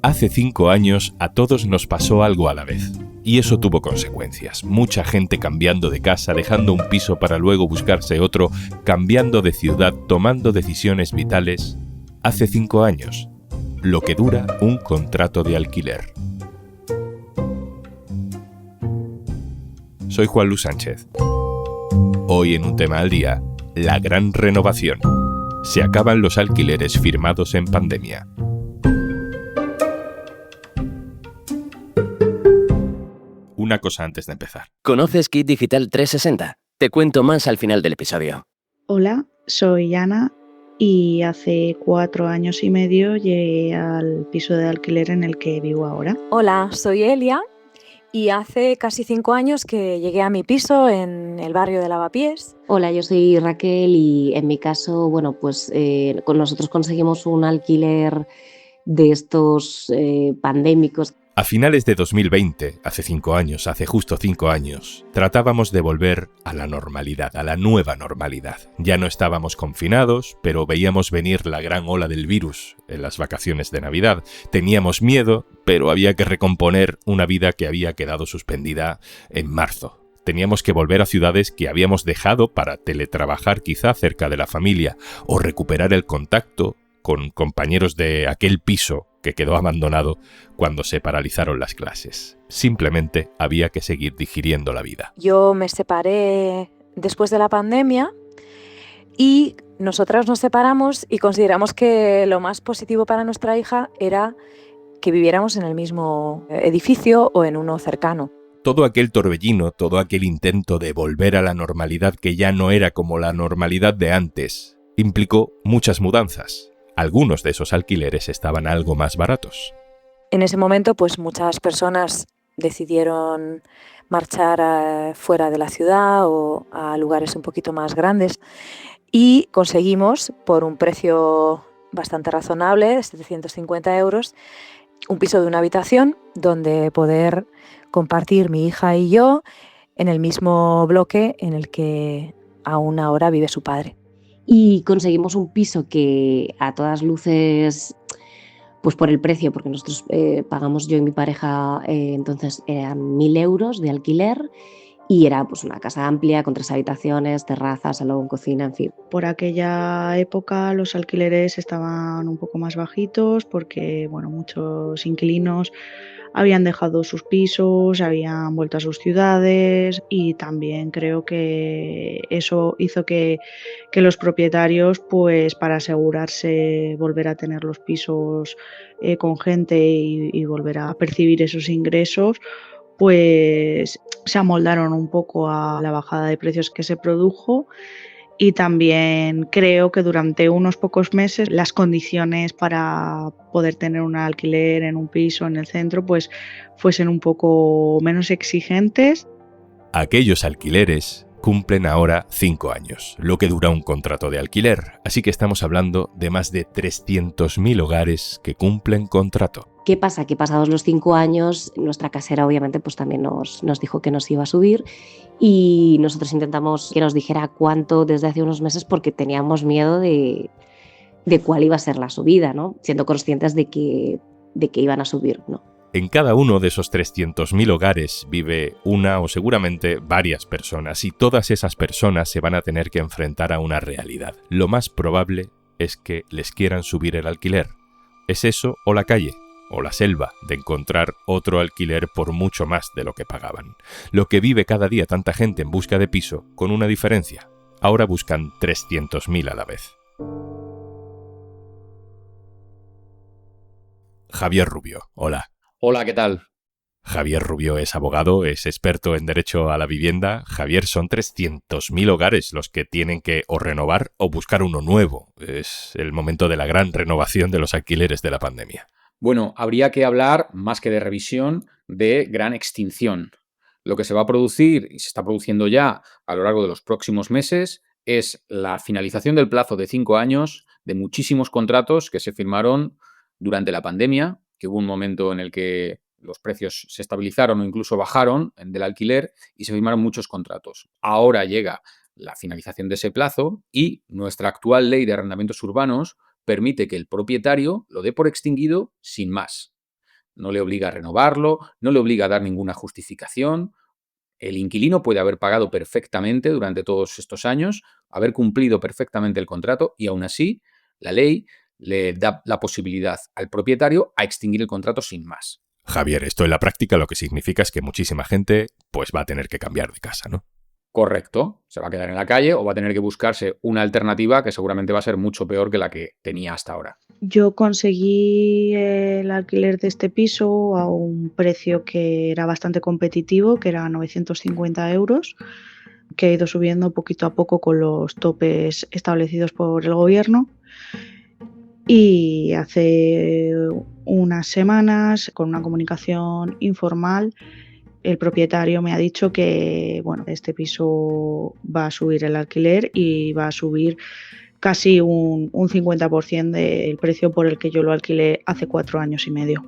Hace 5 años a todos nos pasó algo a la vez. Y eso tuvo consecuencias. Mucha gente cambiando de casa, dejando un piso para luego buscarse otro, cambiando de ciudad, tomando decisiones vitales. Hace 5 años. Lo que dura un contrato de alquiler. Soy Juan Luis Sánchez. Hoy en Un Tema al Día, la gran renovación. Se acaban los alquileres firmados en pandemia. Una cosa antes de empezar. ¿Conoces Kit Digital 360? Te cuento más al final del episodio. Hola, soy Ana y hace 4 años y medio llegué al piso de alquiler en el que vivo ahora. Hola, soy Elia y hace casi 5 años que llegué a mi piso en el barrio de Lavapiés. Hola, yo soy Raquel y en mi caso, con nosotros conseguimos un alquiler de estos pandémicos. A finales de 2020, hace 5 años, hace justo 5 años, tratábamos de volver a la normalidad, a la nueva normalidad. Ya no estábamos confinados, pero veíamos venir la gran ola del virus en las vacaciones de Navidad. Teníamos miedo, pero había que recomponer una vida que había quedado suspendida en marzo. Teníamos que volver a ciudades que habíamos dejado para teletrabajar quizá cerca de la familia o recuperar el contacto con compañeros de aquel piso que quedó abandonado cuando se paralizaron las clases. Simplemente había que seguir digiriendo la vida. Yo me separé después de la pandemia y nosotras nos separamos y consideramos que lo más positivo para nuestra hija era que viviéramos en el mismo edificio o en uno cercano. Todo aquel torbellino, todo aquel intento de volver a la normalidad que ya no era como la normalidad de antes, implicó muchas mudanzas. Algunos de esos alquileres estaban algo más baratos. En ese momento, pues muchas personas decidieron marchar fuera de la ciudad o a lugares un poquito más grandes y conseguimos, por un precio bastante razonable, de 750 euros, un piso de una habitación donde poder compartir mi hija y yo en el mismo bloque en el que aún ahora vive su padre. Y conseguimos un piso que a todas luces, pues por el precio, porque nosotros pagamos, yo y mi pareja, entonces eran 1.000 euros de alquiler y era pues una casa amplia con 3 habitaciones, terraza, salón, cocina, en fin. Por aquella época los alquileres estaban un poco más bajitos porque muchos inquilinos habían dejado sus pisos, habían vuelto a sus ciudades y también creo que eso hizo que los propietarios, pues para asegurarse volver a tener los pisos con gente y volver a percibir esos ingresos, pues se amoldaron un poco a la bajada de precios que se produjo. Y también creo que durante unos pocos meses las condiciones para poder tener un alquiler en un piso en el centro pues fuesen un poco menos exigentes. Aquellos alquileres cumplen ahora 5 años, lo que dura un contrato de alquiler. Así que estamos hablando de más de 300.000 hogares que cumplen contrato. ¿Qué pasa? Que pasados los 5 años, nuestra casera obviamente pues también nos dijo que nos iba a subir y nosotros intentamos que nos dijera cuánto desde hace unos meses porque teníamos miedo de cuál iba a ser la subida, ¿no? Siendo conscientes de que iban a subir, ¿no? En cada uno de esos 300.000 hogares vive una o seguramente varias personas y todas esas personas se van a tener que enfrentar a una realidad. Lo más probable es que les quieran subir el alquiler. ¿Es eso o la calle? O la selva de encontrar otro alquiler por mucho más de lo que pagaban. Lo que vive cada día tanta gente en busca de piso, con una diferencia. Ahora buscan 300.000 a la vez. Javier Rubio, hola. Hola, ¿qué tal? Javier Rubio es abogado, es experto en derecho a la vivienda. Javier, son 300.000 hogares los que tienen que o renovar o buscar uno nuevo. Es el momento de la gran renovación de los alquileres de la pandemia. Bueno, habría que hablar, más que de revisión, de gran extinción. Lo que se va a producir, y se está produciendo ya a lo largo de los próximos meses, es la finalización del plazo de 5 años de muchísimos contratos que se firmaron durante la pandemia, que hubo un momento en el que los precios se estabilizaron o incluso bajaron del alquiler y se firmaron muchos contratos. Ahora llega la finalización de ese plazo y nuestra actual ley de arrendamientos urbanos permite que el propietario lo dé por extinguido sin más. No le obliga a renovarlo, no le obliga a dar ninguna justificación. El inquilino puede haber pagado perfectamente durante todos estos años, haber cumplido perfectamente el contrato y aún así la ley le da la posibilidad al propietario a extinguir el contrato sin más. Javier, esto en la práctica lo que significa es que muchísima gente pues va a tener que cambiar de casa, ¿no? Correcto, se va a quedar en la calle o va a tener que buscarse una alternativa que seguramente va a ser mucho peor que la que tenía hasta ahora. Yo conseguí el alquiler de este piso a un precio que era bastante competitivo, que era 950 euros, que ha ido subiendo poquito a poco con los topes establecidos por el gobierno. Y hace unas semanas, con una comunicación informal, el propietario me ha dicho que bueno, este piso va a subir el alquiler y va a subir casi un 50% del precio por el que yo lo alquilé hace 4 años y medio.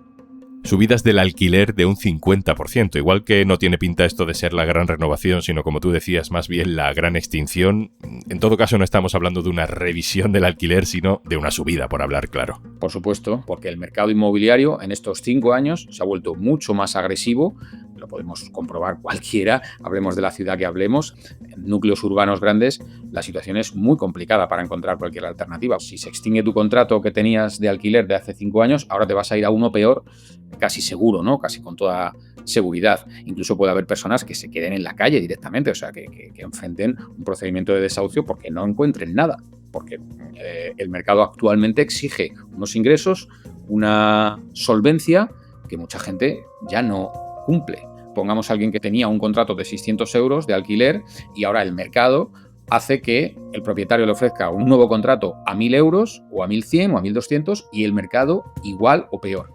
Subidas del alquiler de un 50%, igual que no tiene pinta esto de ser la gran renovación, sino como tú decías, más bien la gran extinción. En todo caso no estamos hablando de una revisión del alquiler, sino de una subida, por hablar claro. Por supuesto, porque el mercado inmobiliario en estos 5 años se ha vuelto mucho más agresivo, lo podemos comprobar cualquiera, hablemos de la ciudad que hablemos, en núcleos urbanos grandes la situación es muy complicada para encontrar cualquier alternativa. Si se extingue tu contrato que tenías de alquiler de hace 5 años, ahora te vas a ir a uno peor, casi seguro, ¿no? Casi con toda seguridad. Incluso puede haber personas que se queden en la calle directamente, o sea, que enfrenten un procedimiento de desahucio porque no encuentren nada, porque el mercado actualmente exige unos ingresos, una solvencia que mucha gente ya no cumple. Pongamos a alguien que tenía un contrato de 600 euros de alquiler y ahora el mercado hace que el propietario le ofrezca un nuevo contrato a 1.000 euros o a 1.100 o a 1.200 y el mercado igual o peor.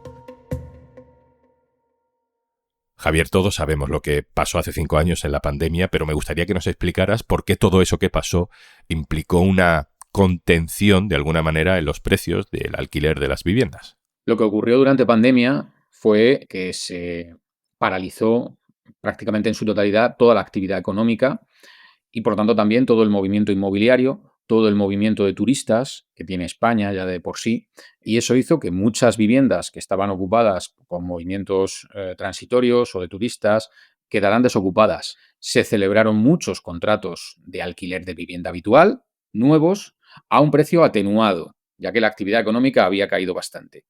Javier, todos sabemos lo que pasó hace 5 años en la pandemia, pero me gustaría que nos explicaras por qué todo eso que pasó implicó una contención, de alguna manera, en los precios del alquiler de las viviendas. Lo que ocurrió durante pandemia fue que se paralizó prácticamente en su totalidad toda la actividad económica y, por lo tanto, también todo el movimiento inmobiliario, todo el movimiento de turistas que tiene España ya de por sí, y eso hizo que muchas viviendas que estaban ocupadas con movimientos transitorios o de turistas quedaran desocupadas. Se celebraron muchos contratos de alquiler de vivienda habitual, nuevos, a un precio atenuado, ya que la actividad económica había caído bastante.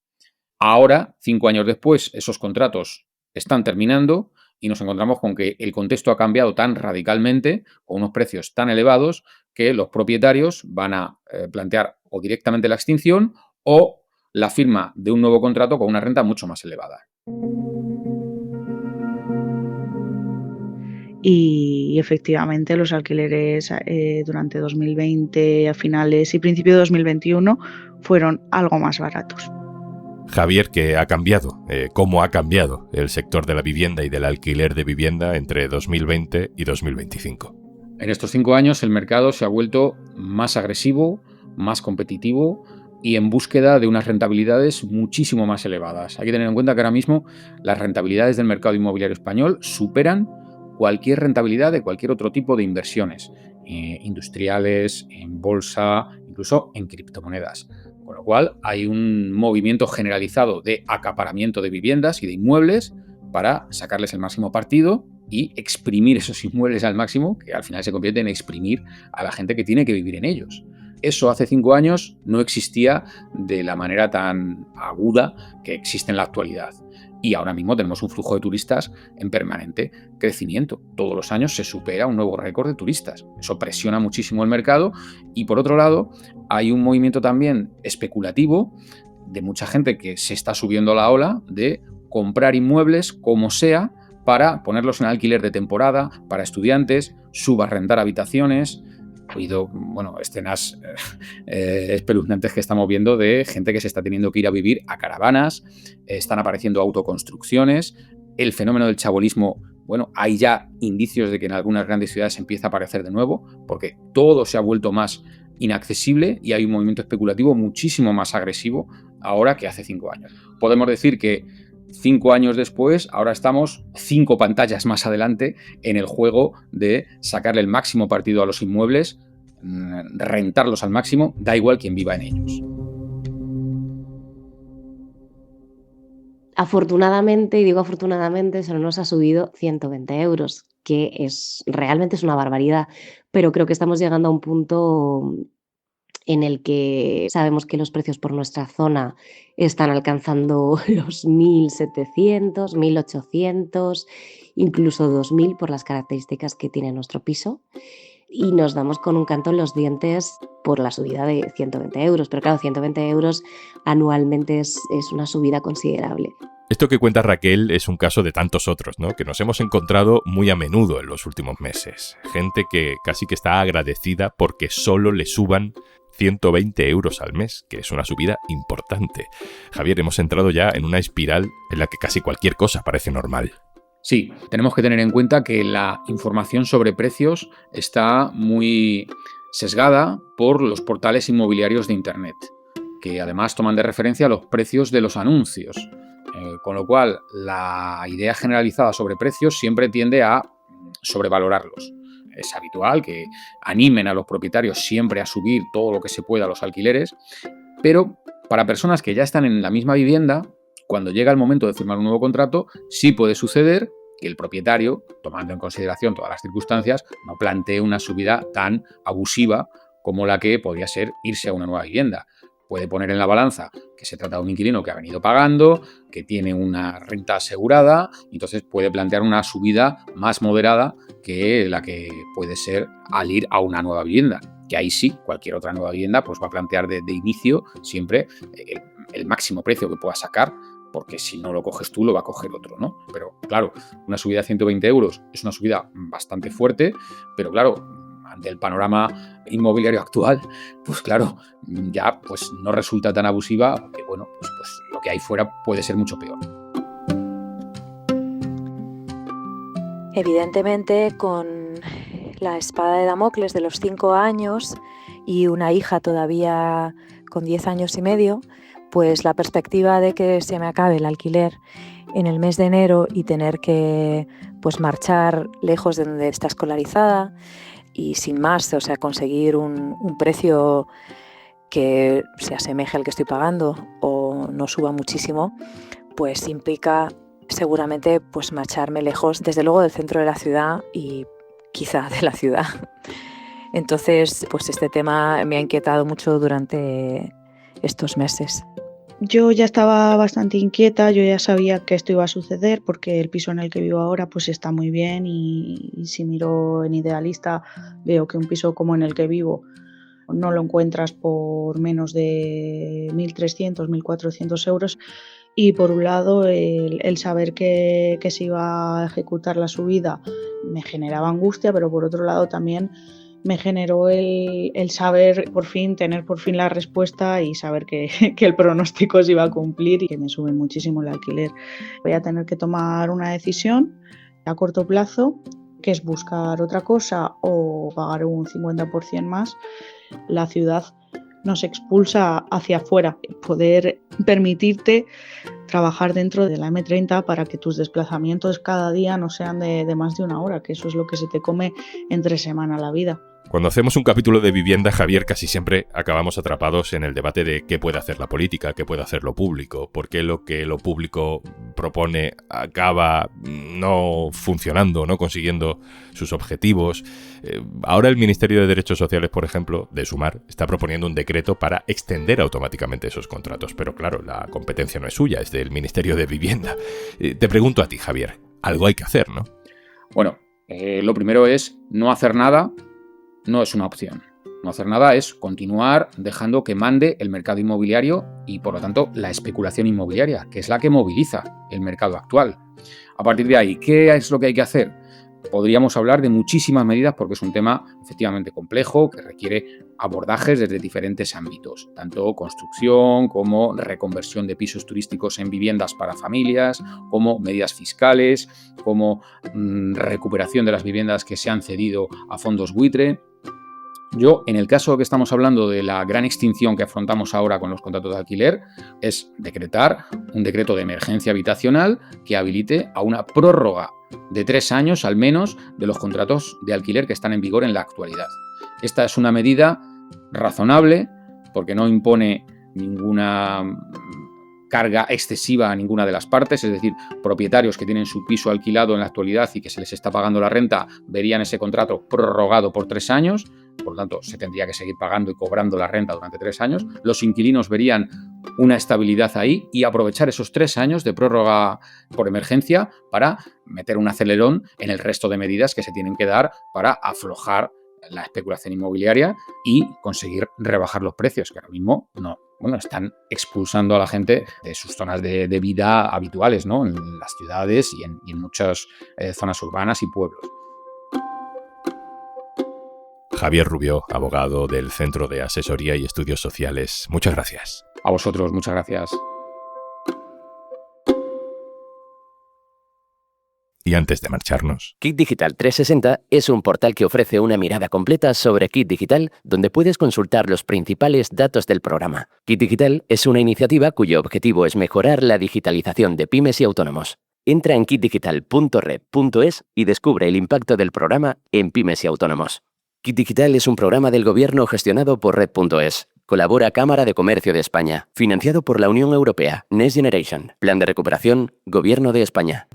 Ahora, 5 años después, esos contratos están terminando y nos encontramos con que el contexto ha cambiado tan radicalmente, con unos precios tan elevados, que los propietarios van a plantear o directamente la extinción o la firma de un nuevo contrato con una renta mucho más elevada. Y efectivamente los alquileres durante 2020, a finales y principio de 2021, fueron algo más baratos. Javier, ¿qué ha cambiado? ¿Cómo ha cambiado el sector de la vivienda y del alquiler de vivienda entre 2020 y 2025? En estos 5 años el mercado se ha vuelto más agresivo, más competitivo y en búsqueda de unas rentabilidades muchísimo más elevadas. Hay que tener en cuenta que ahora mismo las rentabilidades del mercado inmobiliario español superan cualquier rentabilidad de cualquier otro tipo de inversiones, industriales, en bolsa, incluso en criptomonedas. Con lo cual hay un movimiento generalizado de acaparamiento de viviendas y de inmuebles para sacarles el máximo partido y exprimir esos inmuebles al máximo, que al final se convierte en exprimir a la gente que tiene que vivir en ellos. Eso hace 5 años no existía de la manera tan aguda que existe en la actualidad. Y ahora mismo tenemos un flujo de turistas en permanente crecimiento. Todos los años se supera un nuevo récord de turistas. Eso presiona muchísimo el mercado y, por otro lado, hay un movimiento también especulativo de mucha gente que se está subiendo a la ola de comprar inmuebles como sea para ponerlos en alquiler de temporada, para estudiantes, subarrendar habitaciones. He oído escenas espeluznantes que estamos viendo de gente que se está teniendo que ir a vivir a caravanas, están apareciendo autoconstrucciones, el fenómeno del chabolismo, hay ya indicios de que en algunas grandes ciudades empieza a aparecer de nuevo, porque todo se ha vuelto más inaccesible y hay un movimiento especulativo muchísimo más agresivo ahora que hace 5 años. Podemos decir que 5 años después, ahora estamos 5 pantallas más adelante en el juego de sacarle el máximo partido a los inmuebles, rentarlos al máximo, da igual quién viva en ellos. Afortunadamente, y digo afortunadamente, solo nos ha subido 120 euros, que realmente es una barbaridad, pero creo que estamos llegando a un punto en el que sabemos que los precios por nuestra zona están alcanzando los 1.700, 1.800, incluso 2.000 por las características que tiene nuestro piso. Y nos damos con un canto en los dientes por la subida de 120 euros. Pero claro, 120 euros anualmente es una subida considerable. Esto que cuenta Raquel es un caso de tantos otros, ¿no?, que nos hemos encontrado muy a menudo en los últimos meses. Gente que casi que está agradecida porque solo le suban 120 euros al mes, que es una subida importante. Javier, hemos entrado ya en una espiral en la que casi cualquier cosa parece normal. Sí, tenemos que tener en cuenta que la información sobre precios está muy sesgada por los portales inmobiliarios de Internet, que además toman de referencia los precios de los anuncios. Con lo cual, la idea generalizada sobre precios siempre tiende a sobrevalorarlos. Es habitual que animen a los propietarios siempre a subir todo lo que se pueda a los alquileres, pero para personas que ya están en la misma vivienda, cuando llega el momento de firmar un nuevo contrato, sí puede suceder que el propietario, tomando en consideración todas las circunstancias, no plantee una subida tan abusiva como la que podría ser irse a una nueva vivienda. Puede poner en la balanza que se trata de un inquilino que ha venido pagando, que tiene una renta asegurada, y entonces puede plantear una subida más moderada que la que puede ser al ir a una nueva vivienda. Que ahí sí, cualquier otra nueva vivienda pues va a plantear de inicio siempre el máximo precio que pueda sacar, porque si no lo coges tú, lo va a coger otro, ¿no? Pero claro, una subida de 120 euros es una subida bastante fuerte, pero claro, ante el panorama inmobiliario actual, pues claro, ya pues no resulta tan abusiva, porque bueno, pues lo que hay fuera puede ser mucho peor. Evidentemente, con la espada de Damocles de los 5 años y una hija todavía con 10 años y medio, pues la perspectiva de que se me acabe el alquiler en el mes de enero y tener que pues marchar lejos de donde está escolarizada y sin más, o sea, conseguir un precio que se asemeje al que estoy pagando o no suba muchísimo, pues implica seguramente pues marcharme lejos, desde luego del centro de la ciudad y quizá de la ciudad. Entonces, pues este tema me ha inquietado mucho durante estos meses. Yo ya estaba bastante inquieta, yo ya sabía que esto iba a suceder porque el piso en el que vivo ahora pues está muy bien y si miro en Idealista veo que un piso como en el que vivo no lo encuentras por menos de 1.300, 1.400 euros. Y por un lado el saber que se iba a ejecutar la subida me generaba angustia, pero por otro lado también me generó el saber por fin, tener por fin la respuesta y saber que el pronóstico se iba a cumplir y que me sube muchísimo el alquiler. Voy a tener que tomar una decisión a corto plazo, que es buscar otra cosa o pagar un 50% más. La ciudad nos expulsa hacia afuera, poder permitirte trabajar dentro de la M30 para que tus desplazamientos cada día no sean de más de una hora, que eso es lo que se te come entre semana la vida. Cuando hacemos un capítulo de vivienda, Javier, casi siempre acabamos atrapados en el debate de qué puede hacer la política, qué puede hacer lo público, por qué lo que lo público propone acaba no funcionando, no consiguiendo sus objetivos. Ahora el Ministerio de Derechos Sociales, por ejemplo, de Sumar, está proponiendo un decreto para extender automáticamente esos contratos, pero claro, la competencia no es suya, es del Ministerio de Vivienda. Te pregunto a ti, Javier, algo hay que hacer, ¿no? Bueno, lo primero es no hacer nada. No es una opción. No hacer nada es continuar dejando que mande el mercado inmobiliario y, por lo tanto, la especulación inmobiliaria, que es la que moviliza el mercado actual. A partir de ahí, ¿qué es lo que hay que hacer? Podríamos hablar de muchísimas medidas porque es un tema efectivamente complejo que requiere abordajes desde diferentes ámbitos, tanto construcción como reconversión de pisos turísticos en viviendas para familias, como medidas fiscales, como recuperación de las viviendas que se han cedido a fondos buitre. Yo, en el caso que estamos hablando de la gran extinción que afrontamos ahora con los contratos de alquiler, es decretar un decreto de emergencia habitacional que habilite a una prórroga de 3 años al menos de los contratos de alquiler que están en vigor en la actualidad. Esta es una medida razonable porque no impone ninguna carga excesiva a ninguna de las partes, es decir, propietarios que tienen su piso alquilado en la actualidad y que se les está pagando la renta verían ese contrato prorrogado por 3 años, por lo tanto se tendría que seguir pagando y cobrando la renta durante 3 años. Los inquilinos verían una estabilidad ahí y aprovechar esos 3 años de prórroga por emergencia para meter un acelerón en el resto de medidas que se tienen que dar para aflojar la especulación inmobiliaria y conseguir rebajar los precios, que ahora mismo no. Bueno, están expulsando a la gente de sus zonas de vida habituales, ¿no? En las ciudades y en muchas zonas urbanas y pueblos. Javier Rubió, abogado del Centro de Asesoría y Estudios Sociales. Muchas gracias. A vosotros, muchas gracias. Y antes de marcharnos, Kit Digital 360 es un portal que ofrece una mirada completa sobre Kit Digital, donde puedes consultar los principales datos del programa. Kit Digital es una iniciativa cuyo objetivo es mejorar la digitalización de pymes y autónomos. Entra en kitdigital.red.es y descubre el impacto del programa en pymes y autónomos. Kit Digital es un programa del gobierno gestionado por Red.es. Colabora Cámara de Comercio de España. Financiado por la Unión Europea. Next Generation. Plan de recuperación. Gobierno de España.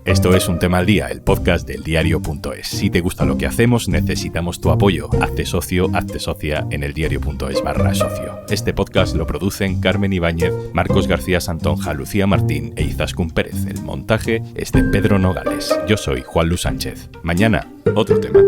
esto es Un Tema al Día, el podcast del diario.es. Si te gusta lo que hacemos, necesitamos tu apoyo. Hazte socio, hazte socia en eldiario.es/socio. Este podcast lo producen Carmen Ibáñez, Marcos García Santonja, Lucía Martín e Izaskun Pérez. El montaje es de Pedro Nogales. Yo soy Juan Luis Sánchez. Mañana, otro tema.